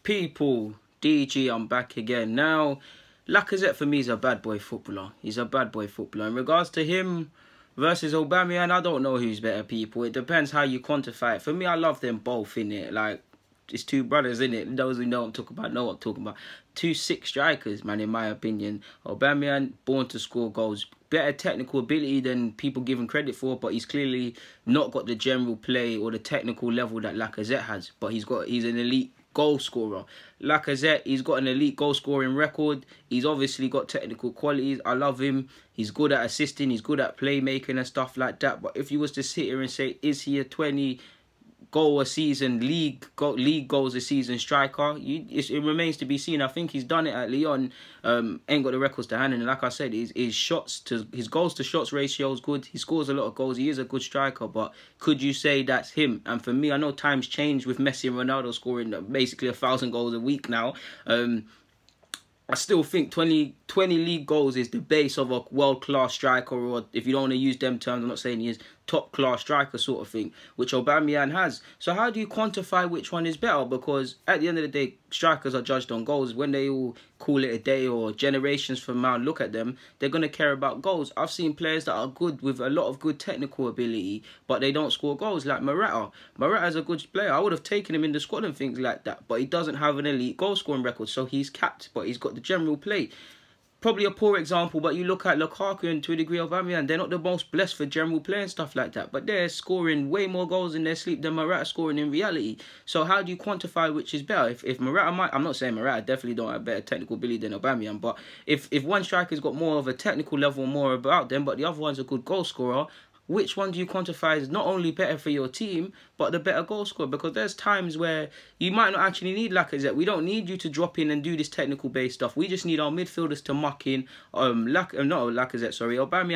People, DG, I'm back again. Now, Lacazette for me is a bad boy footballer. He's a bad boy footballer. In regards to him versus Aubameyang, I don't know who's better, people. It depends how you quantify it. For me, I love them both, innit? Like, it's two brothers, innit? Those who know what I'm talking about know what I'm talking about. Two sick strikers, man, in my opinion. Aubameyang, born to score goals. Better technical ability than people give him credit for, but he's clearly not got the general play or the technical level that Lacazette has. But he's an elite goal scorer. Lacazette, he's got an elite goal scoring record. He's obviously got technical qualities. I love him. He's good at assisting. He's good at playmaking and stuff like that. But if you was to sit here and say, is he a 20 goal a season league goals a season striker, it remains to be seen. I think he's done it at Lyon. Ain't got the records to hand, and like I said, his goals to shots ratio is good. He scores a lot of goals. He is a good striker, but could you say that's him? And for me, I know times change with Messi and Ronaldo scoring basically 1,000 goals a week now. I still think 20 league goals is the base of a world-class striker, or if you don't want to use them terms, I'm not saying he is top-class striker sort of thing, which Aubameyang has. So how do you quantify which one is better? Because at the end of the day, strikers are judged on goals. When they all call it a day or generations from now look at them, they're going to care about goals. I've seen players that are good with a lot of good technical ability, but they don't score goals, like Morata. Morata's a good player. I would have taken him in the squad and things like that, but he doesn't have an elite goal-scoring record, so he's capped, but he's got the general play. Probably a poor example, but you look at Lukaku and to a degree Aubameyang, they're not the most blessed for general play and stuff like that, but they're scoring way more goals in their sleep than Morata scoring in reality. So how do you quantify which is better? If Morata I'm not saying Morata definitely don't have better technical ability than Aubameyang, but if one striker's got more of a technical level, more about them, but the other one's a good goal scorer, which one do you quantify as not only better for your team, but the better goal scorer? Because there's times where you might not actually need Lacazette. We don't need you to drop in and do this technical based stuff. We just need our midfielders to muck in. Aubameyang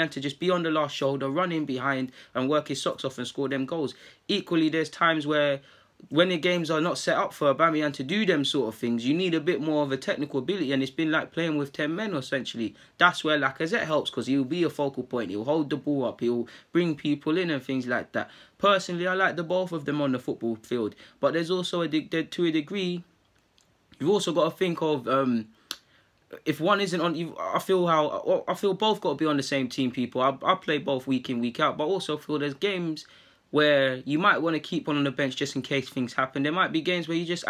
to just be on the last shoulder, run in behind and work his socks off and score them goals. Equally, there's times where when the games are not set up for Aubameyang to do them sort of things, you need a bit more of a technical ability, and it's been like playing with 10 men essentially. That's where Lacazette helps, because he'll be a focal point, he'll hold the ball up, he'll bring people in and things like that. Personally, I like the both of them on the football field, but there's also to a degree, you've also got to think of if one isn't on, I feel both got to be on the same team, people. I play both week in, week out, but also feel there's games where you might want to keep one on the bench just in case things happen. There might be games where you just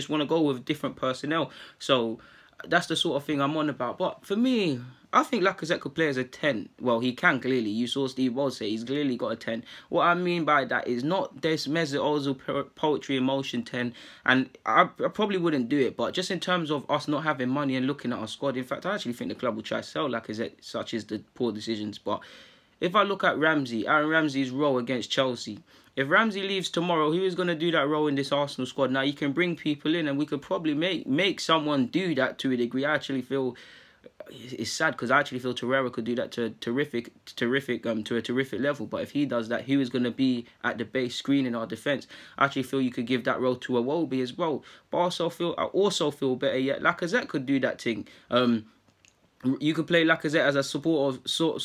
want to go with different personnel. So that's the sort of thing I'm on about. But for me, I think Lacazette could play as a 10. Well, he can clearly. You saw Steve Ball say he's clearly got a 10. What I mean by that is not this Mesut Ozil poetry emotion 10. And I probably wouldn't do it. But just in terms of us not having money and looking at our squad, in fact, I actually think the club will try to sell Lacazette, such as the poor decisions. But if I look at Aaron Ramsey's role against Chelsea, if Ramsey leaves tomorrow, who is going to do that role in this Arsenal squad? Now, you can bring people in and we could probably make someone do that to a degree. I actually feel it's sad because I actually feel Torreira could do that to a terrific level. But if he does that, who is going to be at the base screening our defence? I actually feel you could give that role to Iwobi as well. But I also feel better yet, Lacazette could do that thing. You could play Lacazette as a sort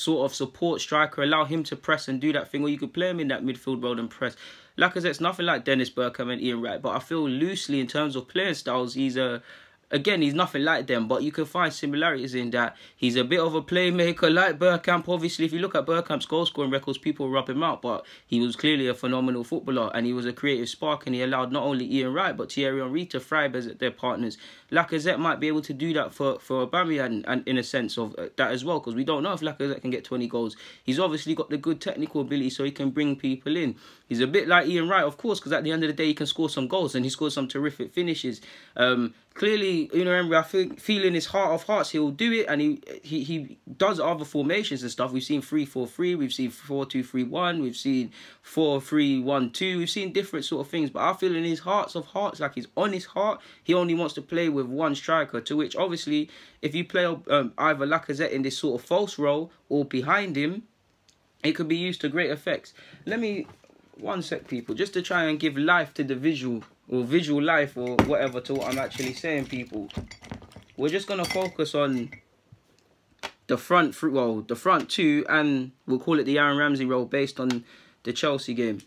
of support striker, allow him to press and do that thing, or you could play him in that midfield role and press. Lacazette's nothing like Dennis Bergkamp and Ian Wright, but I feel loosely in terms of playing styles, he's nothing like them, but you can find similarities in that he's a bit of a playmaker like Bergkamp. Obviously, if you look at Bergkamp's goal-scoring records, people rub him out, but he was clearly a phenomenal footballer, and he was a creative spark, and he allowed not only Ian Wright, but Thierry Henry to thrive as their partners. Lacazette might be able to do that for Aubameyang, and in a sense of that as well, because we don't know if Lacazette can get 20 goals. He's obviously got the good technical ability, so he can bring people in. He's a bit like Ian Wright, of course, because at the end of the day, he can score some goals, and he scored some terrific finishes. Clearly, Unai Emery, I feel in his heart of hearts, he'll do it, and he does other formations and stuff. We've seen 3-4-3, we've seen 4-2-3-1, we've seen 4-3-1-2, we've seen different sort of things. But I feel in his hearts of hearts, like he's on his heart, he only wants to play with one striker. To which, obviously, if you play either Lacazette in this sort of false role or behind him, it could be used to great effects. Let me, one sec, people, just to try and give life to the visual life or whatever to what I'm actually saying, people. We're just going to focus on the front two, and we'll call it the Aaron Ramsey role based on the Chelsea game.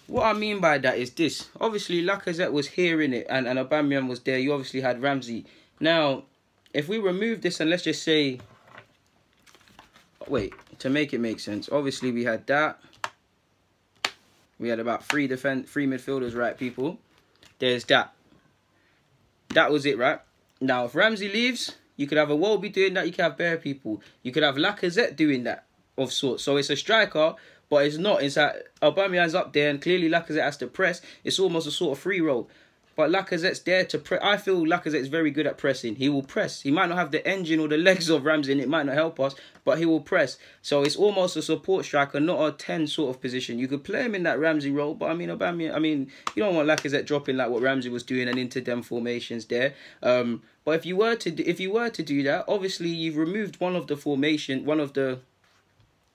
What I mean by that is this. Obviously, Lacazette was here in it, and Aubameyang was there. You obviously had Ramsey. Now, if we remove this and let's just say... Wait, to make it make sense. Obviously, we had that. We had about three midfielders, right, people? There's that. That was it, right? Now, if Ramsey leaves, you could have a Iwobi doing that. You could have bare people. You could have Lacazette doing that of sorts. So it's a striker, but it's not. It's that Aubameyang's up there, and clearly Lacazette has to press. It's almost a sort of free roll. But Lacazette's there to press. I feel Lacazette is very good at pressing. He will press. He might not have the engine or the legs of Ramsey, and it might not help us, but he will press. So it's almost a support striker, not a 10 sort of position. You could play him in that Ramsey role, but I mean, you don't want Lacazette dropping like what Ramsey was doing and into them formations there. But if you were to do that, obviously you've removed one of the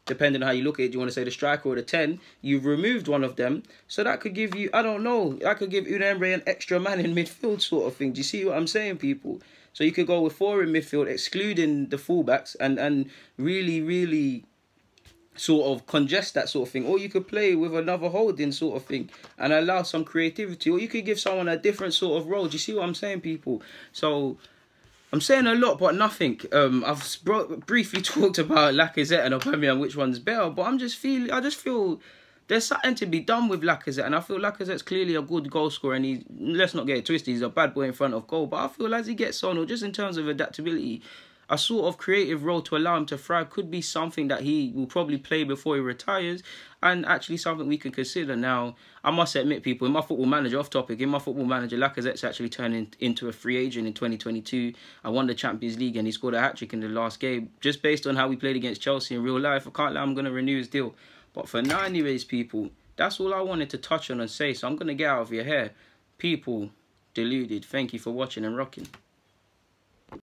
depending on how you look at it, you want to say the striker or the 10, you've removed one of them. So that could give you, I don't know, that could give Unai Emery an extra man in midfield sort of thing. Do you see what I'm saying, people? So you could go with 4 in midfield, excluding the fullbacks, and really, really sort of congest that sort of thing. Or you could play with another holding sort of thing and allow some creativity. Or you could give someone a different sort of role. Do you see what I'm saying, people? So... I'm saying a lot, but nothing. I've briefly talked about Lacazette and Aubameyang, which one's better, but I just feel there's something to be done with Lacazette, and I feel Lacazette's clearly a good goal scorer, and let's not get it twisted, he's a bad boy in front of goal, but I feel as he gets on, or just in terms of adaptability, a sort of creative role to allow him to thrive could be something that he will probably play before he retires, and actually something we can consider. Now, I must admit, people, in my football manager, Lacazette's actually turning into a free agent in 2022. I won the Champions League and he scored a hat-trick in the last game. Just based on how we played against Chelsea in real life, I can't lie, I'm going to renew his deal. But for now anyways, people, that's all I wanted to touch on and say, so I'm going to get out of your hair. People, deluded, thank you for watching and rocking.